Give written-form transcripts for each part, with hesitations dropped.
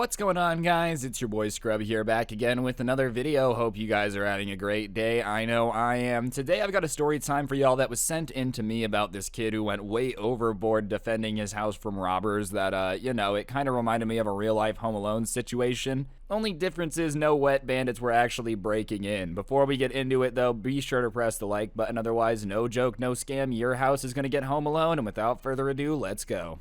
What's going on, guys? It's your boy Scrub here, back again with another video. Hope you guys are having a great day. I know I am. Today I've got a story time for y'all that was sent in to me about this kid who went way overboard defending his house from robbers that, it kind of reminded me of a real-life Home Alone situation. Only difference is no wet bandits were actually breaking in. Before we get into it, though, be sure to press the like button. Otherwise, no joke, no scam, your house is going to get Home Alone. And without further ado, let's go.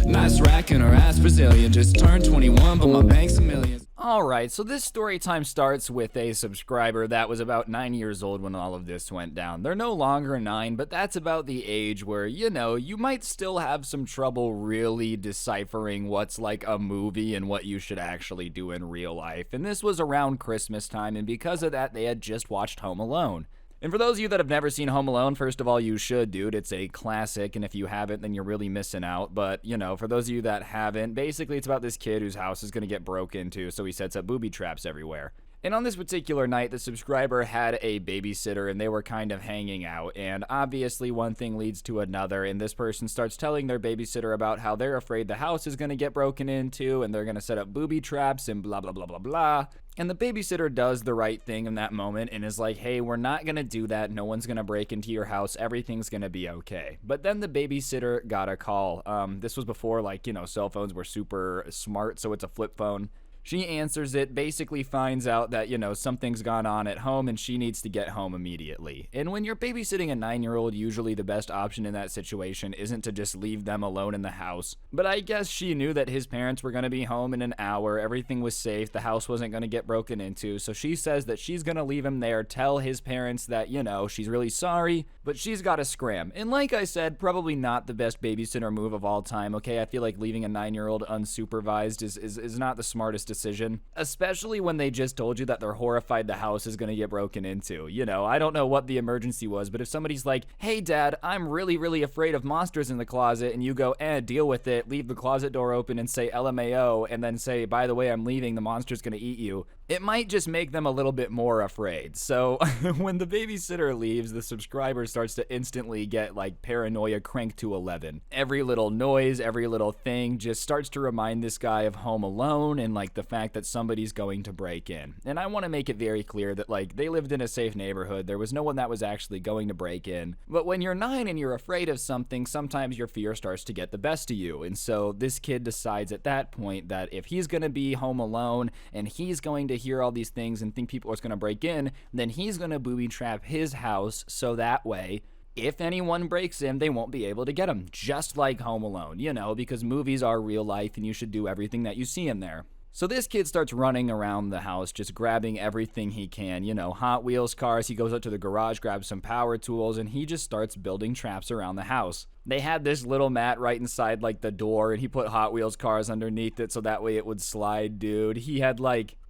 Nice rack and her ass Brazilian. Just turned 21, but my bank's a million. Alright, so this story time starts with a subscriber that was about 9 years old when all of this went down. They're no longer 9, but that's about the age where, you might still have some trouble really deciphering what's like a movie and what you should actually do in real life. And this was around Christmas time, and because of that, they had just watched Home Alone. And for those of you that have never seen Home Alone, first of all, you should, dude. It's a classic, and if you haven't, then you're really missing out. But, for those of you that haven't, basically it's about this kid whose house is going to get broke into, so he sets up booby traps everywhere. And on this particular night, the subscriber had a babysitter, and they were kind of hanging out. And obviously, one thing leads to another, and this person starts telling their babysitter about how they're afraid the house is going to get broken into, and they're going to set up booby traps, and blah, blah, blah, blah, blah. And the babysitter does the right thing in that moment and is like, hey, we're not going to do that. No one's going to break into your house. Everything's going to be okay. But then the babysitter got a call. This was before, cell phones were super smart, so it's a flip phone. She answers it, basically finds out that, something's gone on at home and she needs to get home immediately. And when you're babysitting a 9-year-old, usually the best option in that situation isn't to just leave them alone in the house. But I guess she knew that his parents were going to be home in an hour, everything was safe, the house wasn't going to get broken into, so she says that she's going to leave him there, tell his parents that, she's really sorry, but she's got to scram. And like I said, probably not the best babysitter move of all time, okay? I feel like leaving a 9-year-old unsupervised is not the smartest decision, especially when they just told you that they're horrified the house is going to get broken into. I don't know what the emergency was, but if somebody's like, hey dad, I'm really, really afraid of monsters in the closet, and you go, deal with it, leave the closet door open and say LMAO, and then say, by the way, I'm leaving, the monster's going to eat you, it might just make them a little bit more afraid. So when the babysitter leaves, the subscriber starts to instantly get paranoia cranked to 11. Every little noise, every little thing just starts to remind this guy of Home Alone and the fact that somebody's going to break in. And I want to make it very clear that they lived in a safe neighborhood. There was no one that was actually going to break in. But when you're 9 and you're afraid of something, sometimes your fear starts to get the best of you. And so this kid decides at that point that if he's going to be home alone and he's going to hear all these things and think people are going to break in, then he's going to booby trap his house so that way if anyone breaks in, they won't be able to get him, just like Home Alone, because movies are real life and you should do everything that you see in there. So this kid starts running around the house, just grabbing everything he can, Hot Wheels cars. He goes up to the garage, grabs some power tools, and he just starts building traps around the house. They had this little mat right inside the door, and he put Hot Wheels cars underneath it so that way it would slide, dude. He had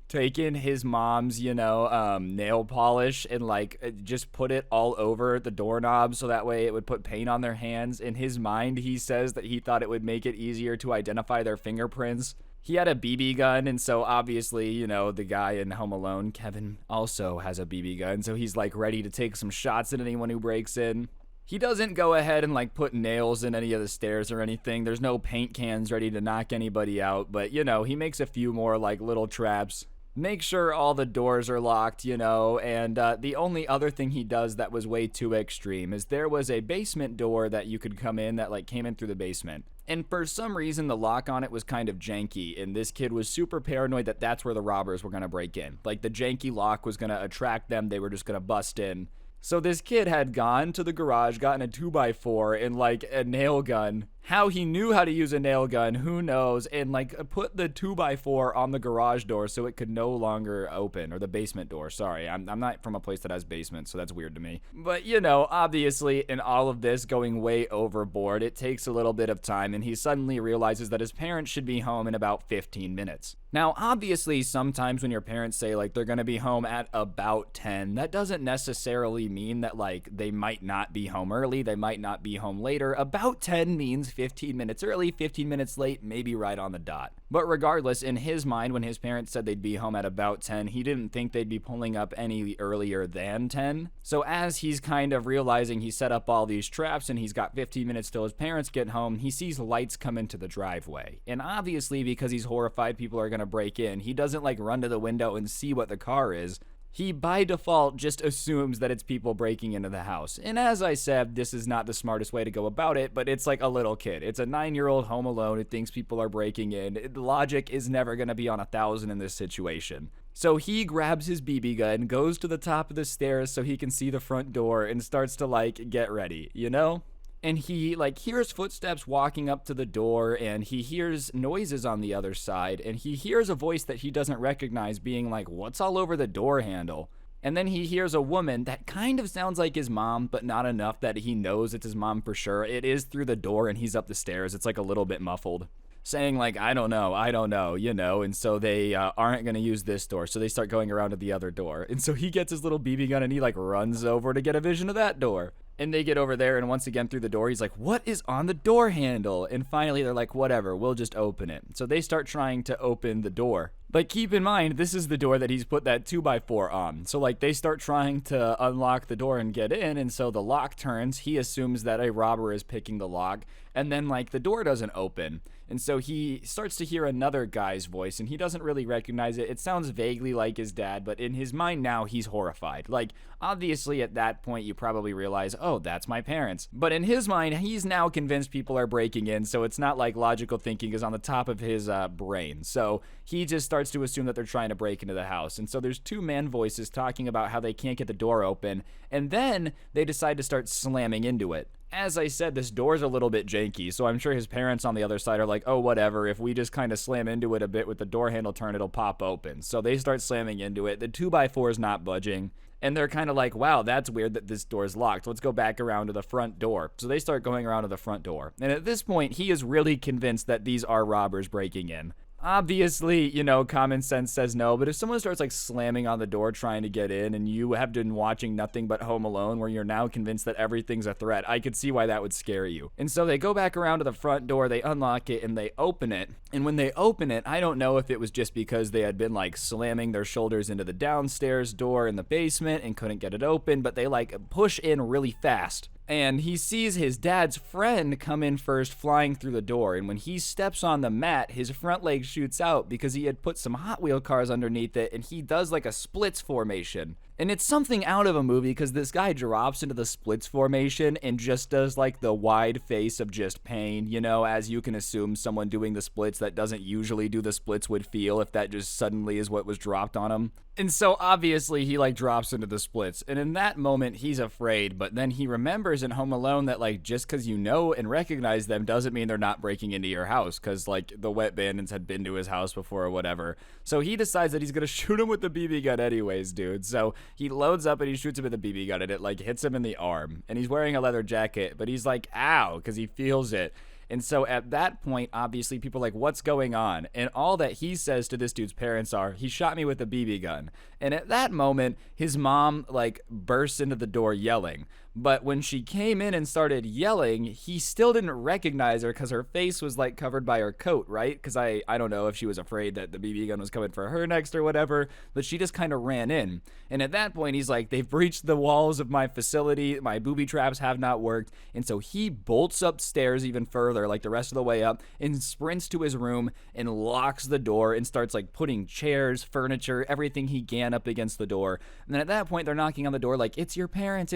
taken his mom's, nail polish and just put it all over the doorknob so that way it would put paint on their hands. In his mind, he says that he thought it would make it easier to identify their fingerprints. He had a BB gun, and so obviously, the guy in Home Alone, Kevin, also has a BB gun, so he's ready to take some shots at anyone who breaks in. He doesn't go ahead and put nails in any of the stairs or anything. There's no paint cans ready to knock anybody out, but he makes a few more little traps. Make sure all the doors are locked, and the only other thing he does that was way too extreme is there was a basement door that you could come in that came in through the basement. And for some reason, the lock on it was kind of janky, and this kid was super paranoid that that's where the robbers were going to break in. The janky lock was going to attract them, they were just going to bust in. So this kid had gone to the garage, gotten a 2x4 and a nail gun. How he knew how to use a nail gun, who knows, and put the 2x4 on the garage door so it could no longer open, or the basement door, sorry. I'm not from a place that has basements, so that's weird to me. But obviously in all of this going way overboard, it takes a little bit of time, and he suddenly realizes that his parents should be home in about 15 minutes. Now, obviously, sometimes when your parents say they're gonna be home at about 10, that doesn't necessarily mean that they might not be home early, they might not be home later. About 10 means 15 minutes early, 15 minutes late, maybe right on the dot. But regardless, in his mind, when his parents said they'd be home at about 10, he didn't think they'd be pulling up any earlier than 10. So as he's kind of realizing he set up all these traps and he's got 15 minutes till his parents get home, he sees lights come into the driveway. And obviously, because he's horrified people are going to break in, he doesn't like run to the window and see what the car is. He, by default, just assumes that it's people breaking into the house. And as I said, this is not the smartest way to go about it, but it's like a little kid. It's a 9-year-old home alone who thinks people are breaking in. Logic is never going to be on 1,000 in this situation. So he grabs his BB gun, goes to the top of the stairs so he can see the front door, and starts to, like, get ready, you know? And he, like, hears footsteps walking up to the door, and he hears noises on the other side, and he hears a voice that he doesn't recognize being like, what's all over the door handle? And then he hears a woman that kind of sounds like his mom, but not enough that he knows it's his mom for sure. It is through the door, and he's up the stairs. It's, like, a little bit muffled, saying, like, I don't know, you know, and so they aren't going to use this door, so they start going around to the other door. And so he gets his little BB gun, and he, like, runs over to get a vision of that door. And they get over there, and once again through the door, he's like, what is on the door handle? And finally, they're like, whatever, we'll just open it. So they start trying to open the door. But keep in mind, this is the door that he's put that 2x4 on. So, like, they start trying to unlock the door and get in, and so the lock turns. He assumes that a robber is picking the lock, and then, like, the door doesn't open. And so he starts to hear another guy's voice, and he doesn't really recognize it. It sounds vaguely like his dad, but in his mind now, he's horrified. Like, obviously, at that point, you probably realize, oh, that's my parents. But in his mind, he's now convinced people are breaking in, so it's not like logical thinking is on the top of his brain. So he just starts to assume that they're trying to break into the house. And so there's two man voices talking about how they can't get the door open, and then they decide to start slamming into it. As I said, this door's a little bit janky, so I'm sure his parents on the other side are like, oh, whatever, if we just kind of slam into it a bit with the door handle turn, it'll pop open. So they start slamming into it. The 2x4 is not budging, and they're kind of like, wow, that's weird that this door's locked. Let's go back around to the front door. So they start going around to the front door. And at this point, he is really convinced that these are robbers breaking in. Obviously, you know, common sense says no, but if someone starts like slamming on the door trying to get in and you have been watching nothing but Home Alone where you're now convinced that everything's a threat, I could see why that would scare you. And so they go back around to the front door, they unlock it, and they open it. And when they open it, I don't know if it was just because they had been like slamming their shoulders into the downstairs door in the basement and couldn't get it open, but they like push in really fast. And he sees his dad's friend come in first, flying through the door. And when he steps on the mat, his front leg shoots out because he had put some Hot Wheel cars underneath it, and he does like a splits formation. And it's something out of a movie because this guy drops into the splits formation and just does like the wide face of just pain, you know, as you can assume someone doing the splits that doesn't usually do the splits would feel if that just suddenly is what was dropped on him. And so obviously he like drops into the splits, and in that moment he's afraid, but then he remembers in Home Alone that like just because you know and recognize them doesn't mean they're not breaking into your house, because like the wet bandits had been to his house before or whatever. So he decides that he's gonna shoot him with the BB gun anyways, dude. So he loads up and he shoots him with the BB gun, and it like hits him in the arm, and he's wearing a leather jacket, but he's like, ow, because he feels it. And so at that point, obviously, people are like, what's going on? And all that he says to this dude's parents are, he shot me with a BB gun. And at that moment, his mom, like, bursts into the door yelling. But when she came in and started yelling, he still didn't recognize her because her face was, like, covered by her coat, right? Because I don't know if she was afraid that the BB gun was coming for her next or whatever, but she just kind of ran in. And at that point, he's like, they've breached the walls of my facility. My booby traps have not worked. And so he bolts upstairs even further, like the rest of the way up, and sprints to his room and locks the door and starts, like, putting chairs, furniture, everything he can up against the door. And then at that point, they're knocking on the door like, it's your parents,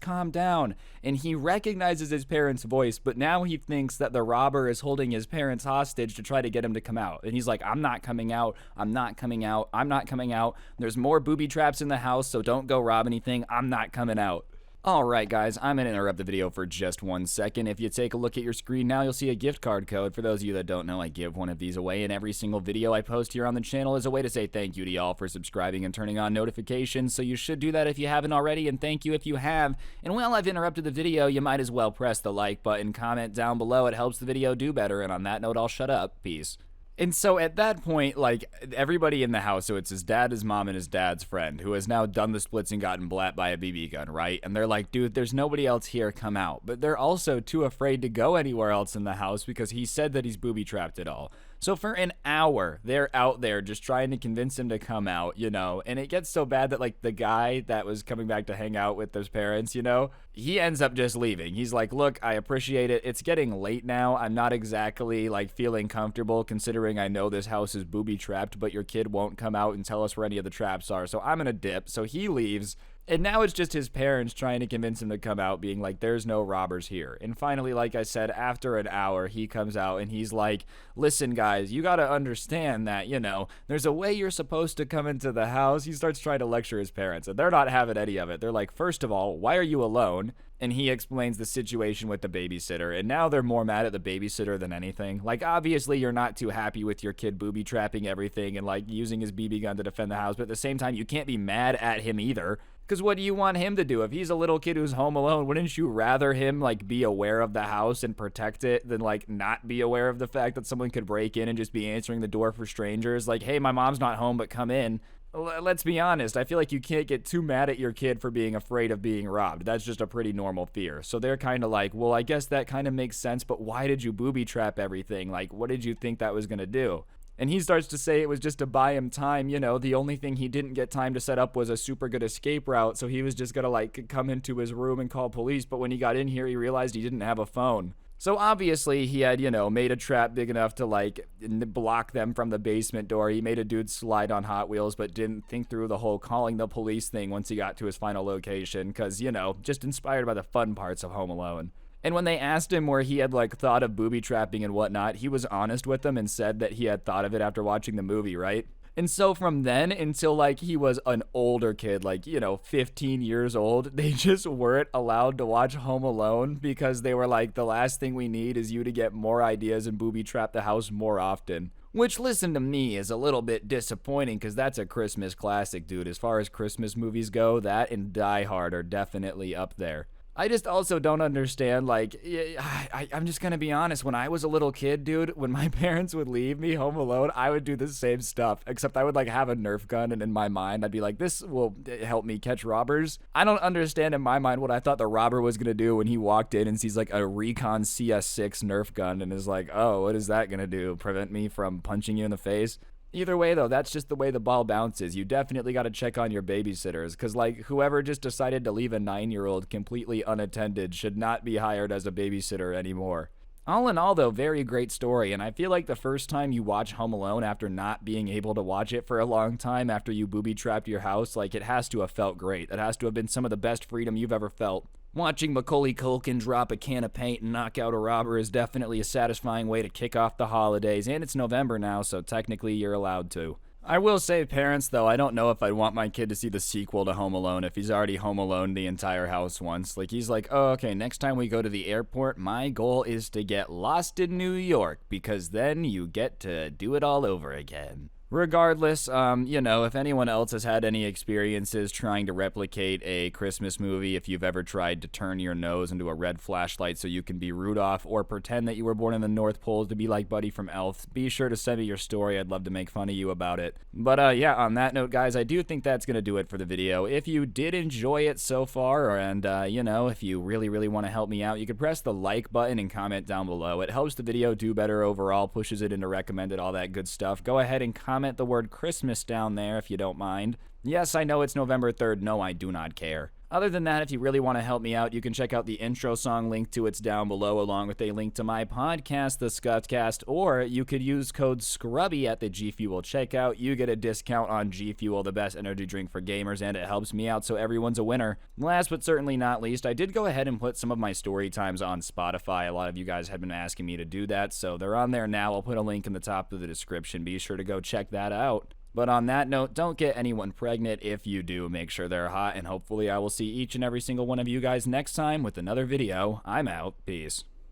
calm down. And he recognizes his parents' voice, but now he thinks that the robber is holding his parents hostage to try to get him to come out. And he's like, I'm not coming out. There's more booby traps in the house, so don't go rob anything. I'm not coming out. Alright guys, I'm going to interrupt the video for just 1 second. If you take a look at your screen now, you'll see a gift card code. For those of you that don't know, I give one of these away in every single video I post here on the channel as a way to say thank you to y'all for subscribing and turning on notifications, so you should do that if you haven't already, and thank you if you have. And while I've interrupted the video, you might as well press the like button, comment down below, it helps the video do better, and on that note, I'll shut up. Peace. And so at that point, like, everybody in the house, so it's his dad, his mom, and his dad's friend, who has now done the splits and gotten blat by a BB gun, right? And they're like, dude, there's nobody else here, come out. But they're also too afraid to go anywhere else in the house because he said that he's booby trapped it all. So for an hour, they're out there just trying to convince him to come out, you know? And it gets so bad that, like, the guy that was coming back to hang out with his parents, you know, he ends up just leaving. He's like, look, I appreciate it. It's getting late now. I'm not exactly, like, feeling comfortable considering I know this house is booby trapped, but your kid won't come out and tell us where any of the traps are. So I'm gonna dip. So he leaves. And now it's just his parents trying to convince him to come out, being like, there's no robbers here. And finally, like I said, after an hour, he comes out and he's like, listen, guys, you gotta understand that, you know, there's a way you're supposed to come into the house. He starts trying to lecture his parents, and they're not having any of it. They're like, first of all, why are you alone? And he explains the situation with the babysitter, and now they're more mad at the babysitter than anything. Like, obviously, you're not too happy with your kid booby trapping everything and, like, using his BB gun to defend the house, but at the same time, you can't be mad at him either. Because what do you want him to do? If he's a little kid who's home alone, wouldn't you rather him, like, be aware of the house and protect it than, like, not be aware of the fact that someone could break in and just be answering the door for strangers? Like, hey, my mom's not home, but come in. Let's be honest, I feel like you can't get too mad at your kid for being afraid of being robbed. That's just a pretty normal fear. So they're kind of like, well, I guess that kind of makes sense, but why did you booby trap everything? Like, what did you think that was going to do? And he starts to say it was just to buy him time. You know, the only thing he didn't get time to set up was a super good escape route. So he was just going to, like, come into his room and call police. But when he got in here, he realized he didn't have a phone. So obviously he had, you know, made a trap big enough to, like, block them from the basement door. He made a dude slide on Hot Wheels, but didn't think through the whole calling the police thing once he got to his final location. Because, you know, just inspired by the fun parts of Home Alone. And when they asked him where he had, like, thought of booby trapping and whatnot, he was honest with them and said that he had thought of it after watching the movie, right? And so from then until, like, he was an older kid, like, you know, 15 years old, they just weren't allowed to watch Home Alone because they were like, the last thing we need is you to get more ideas and booby trap the house more often. Which, listen to me, is a little bit disappointing because that's a Christmas classic, dude. As far as Christmas movies go, that and Die Hard are definitely up there. I just also don't understand, like, I'm just gonna be honest, when I was a little kid, dude, when my parents would leave me home alone, I would do the same stuff, except I would, like, have a Nerf gun, and in my mind, I'd be like, this will help me catch robbers. I don't understand in my mind what I thought the robber was gonna do when he walked in and sees, like, a Recon CS6 Nerf gun, and is like, oh, what is that gonna do? Prevent me from punching you in the face? Either way, though, that's just the way the ball bounces. You definitely got to check on your babysitters, because, like, whoever just decided to leave a 9-year-old completely unattended should not be hired as a babysitter anymore. All in all, though, very great story, and I feel like the first time you watch Home Alone after not being able to watch it for a long time after you booby-trapped your house, like, it has to have felt great. It has to have been some of the best freedom you've ever felt. Watching Macaulay Culkin drop a can of paint and knock out a robber is definitely a satisfying way to kick off the holidays, and it's November now, so technically you're allowed to. I will say, parents, though, I don't know if I'd want my kid to see the sequel to Home Alone if he's already Home Alone the entire house once. Like, he's like, oh, okay, next time we go to the airport, my goal is to get lost in New York, because then you get to do it all over again. Regardless, you know, if anyone else has had any experiences trying to replicate a Christmas movie, if you've ever tried to turn your nose into a red flashlight so you can be Rudolph, or pretend that you were born in the North Pole to be like Buddy from Elf, be sure to send me your story. I'd love to make fun of you about it. But, yeah, on that note, guys, I do think that's going to do it for the video. If you did enjoy it so far, and, you know, if you really, really want to help me out, you could press the like button and comment down below. It helps the video do better overall, pushes it into recommended, all that good stuff. Go ahead and comment the word Christmas down there if you don't mind. Yes, I know it's November 3rd. No, I do not care. Other than that, if you really want to help me out, you can check out the intro song link to it's down below, along with a link to my podcast, The Scuffcast, or you could use code SCRUBBY at the G Fuel checkout. You get a discount on G Fuel, the best energy drink for gamers, and it helps me out, so everyone's a winner. Last but certainly not least, I did go ahead and put some of my story times on Spotify. A lot of you guys had been asking me to do that, so they're on there now. I'll put a link in the top of the description. Be sure to go check that out. But on that note, don't get anyone pregnant. If you do, make sure they're hot, and hopefully I will see each and every single one of you guys next time with another video. I'm out. Peace.